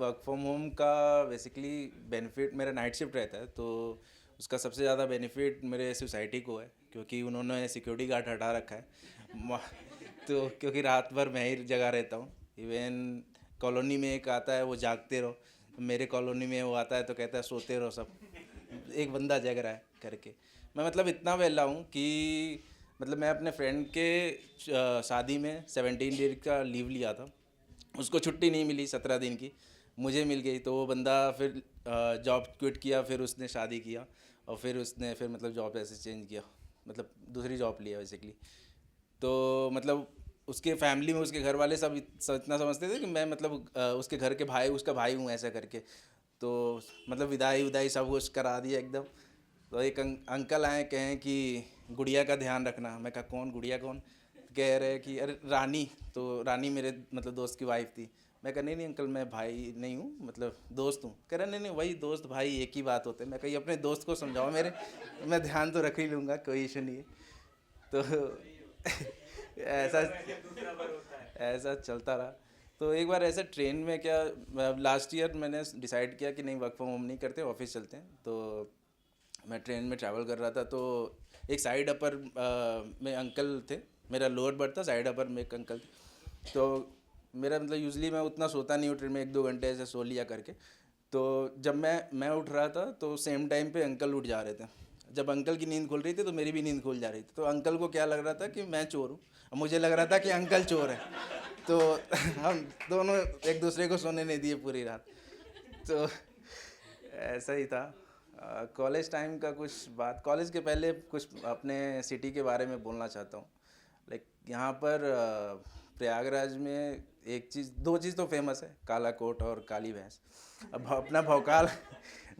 Work from home का basically benefit, मेरा night shift रहता है तो उसका सबसे ज़्यादा बेनिफिट मेरे सोसाइटी को है, क्योंकि उन्होंने सिक्योरिटी गार्ड हटा रखा है। तो क्योंकि रात भर मैं ही जगा रहता हूँ। इवन कॉलोनी में एक आता है, वो जागते रहो। मेरे कॉलोनी में वो आता है तो कहता है सोते रहो सब, एक बंदा जग रहा है करके। मैं मतलब इतना वेला हूँ कि मतलब मैं अपने फ्रेंड के शादी में 17 डेज का लीव लिया था। उसको छुट्टी नहीं मिली 17 दिन की, मुझे मिल गई। तो वो बंदा फिर जॉब क्विट किया, फिर उसने शादी किया और फिर उसने फिर मतलब जॉब ऐसे चेंज किया, मतलब दूसरी जॉब लिया बेसिकली। तो मतलब उसके फैमिली में उसके घर वाले सब इतना समझते थे कि मैं मतलब उसके घर के भाई, उसका भाई हूँ ऐसा करके। तो मतलब विदाई विदाई सब कुछ करा दिया एकदम। तो एक अंकल आए, कहें कि गुड़िया का ध्यान रखना। मैं कहा कौन गुड़िया कौन? कह रहे कि अरे रानी। तो रानी मेरे मतलब दोस्त की वाइफ थी। मैं कहा नहीं नहीं अंकल, मैं भाई नहीं हूँ, मतलब दोस्त हूँ। कह रहे नहीं नहीं वही दोस्त भाई एक ही बात होते हैं। मैं कही अपने दोस्त को समझाओ मेरे, मैं ध्यान तो रख ही लूँगा, कोई इशू नहीं है। तो ऐसा ऐसा चलता रहा। तो एक बार ऐसे ट्रेन में क्या, लास्ट ईयर मैंने डिसाइड किया कि नहीं वर्क फ्रॉम होम नहीं करते, ऑफिस चलते हैं। तो मैं ट्रेन में ट्रैवल कर रहा था, तो एक साइड अपर में अंकल थे। मेरा लोअर बर्थ था, साइड अपर में एक अंकल थे। तो मेरा मतलब यूजली मैं उतना सोता नहीं हूँ ट्रेन में, 1-2 घंटे ऐसे सो लिया करके। तो जब मैं उठ रहा था तो सेम टाइम पे अंकल उठ जा रहे थे। जब अंकल की नींद खुल रही थी तो मेरी भी नींद खुल जा रही थी। तो अंकल को क्या लग रहा था कि मैं चोर हूँ, और मुझे लग रहा था कि अंकल चोर है। तो हम दोनों एक दूसरे को सोने नहीं दिए पूरी रात। तो ऐसा ही था। कॉलेज टाइम का कुछ बात, कॉलेज के पहले कुछ अपने सिटी के बारे में बोलना चाहता हूँ। लाइक यहाँ पर प्रयागराज में एक चीज़, दो चीज़ तो फेमस है, काला कोट और काली भैंस। अब अपना भौकाल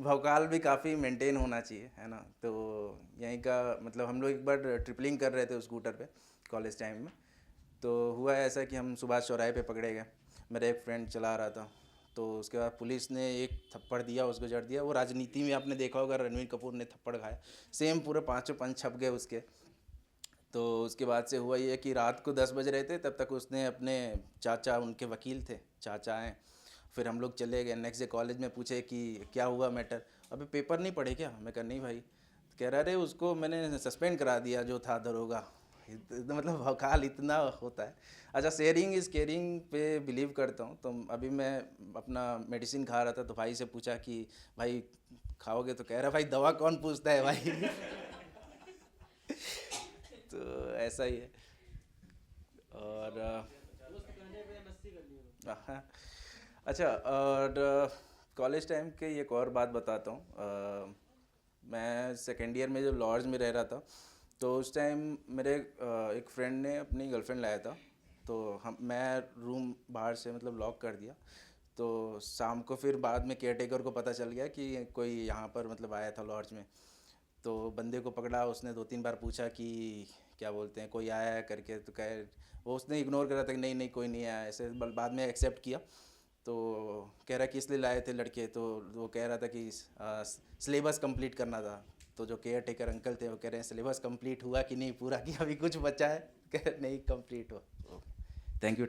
भौकाल भी काफ़ी मेंटेन होना चाहिए, है ना। तो यहीं का मतलब हम लोग एक बार ट्रिपलिंग कर रहे थे स्कूटर पे कॉलेज टाइम में। तो हुआ ऐसा कि हम सुभाष चौराहे पे पकड़े गए। मेरा एक फ्रेंड चला रहा था, तो उसके बाद पुलिस ने एक थप्पड़ दिया, उसको जड़ दिया। वो राजनीति में आपने देखा होगा, रणवीर कपूर ने थप्पड़ खाया, सेम पूरे पाँचों पंच छप गए उसके। तो उसके बाद से हुआ ये कि रात को 10 बज रहे थे, तब तक उसने अपने चाचा, उनके वकील थे, चाचा आए। फिर हम लोग चले गए नेक्स्ट डे कॉलेज में, पूछे कि क्या हुआ मैटर। अबे पेपर नहीं पढ़े क्या? मैं कहा नहीं भाई। तो कह रहा अरे उसको मैंने सस्पेंड करा दिया जो था दरोगा। मतलब भौकाल इतना होता है। अच्छा, शेयरिंग इज़ केयरिंग पे बिलीव करता हूँ। तो अभी मैं अपना मेडिसिन खा रहा था, तो भाई से पूछा कि भाई खाओगे? तो कह रहा भाई दवा कौन पूछता है भाई। तो ऐसा ही है। और हाँ, अच्छा। और कॉलेज टाइम के एक और बात बताता हूँ। मैं सेकेंड ईयर में जब लॉज में रह रहा था, तो उस टाइम मेरे एक फ्रेंड ने अपनी गर्लफ्रेंड लाया था। तो हम मैं रूम बाहर से मतलब लॉक कर दिया। तो शाम को फिर बाद में केयर टेकर को पता चल गया कि कोई यहाँ पर मतलब आया था लॉज में। तो बंदे को पकड़ा, उसने 2-3 बार पूछा कि क्या बोलते हैं कोई आया है करके। तो कह वो उसने इग्नोर करा था कि नहीं नहीं कोई नहीं आया ऐसे। बाद में एक्सेप्ट किया। तो कह रहा कि इसलिए लाए थे लड़के। तो वो कह रहा था कि सिलेबस कंप्लीट करना था। तो जो केयर टेकर अंकल थे वो कह रहे हैं सिलेबस कंप्लीट हुआ कि नहीं पूरा, कि अभी कुछ बचा है? कह रहे नहीं कंप्लीट हुआ। Thank you.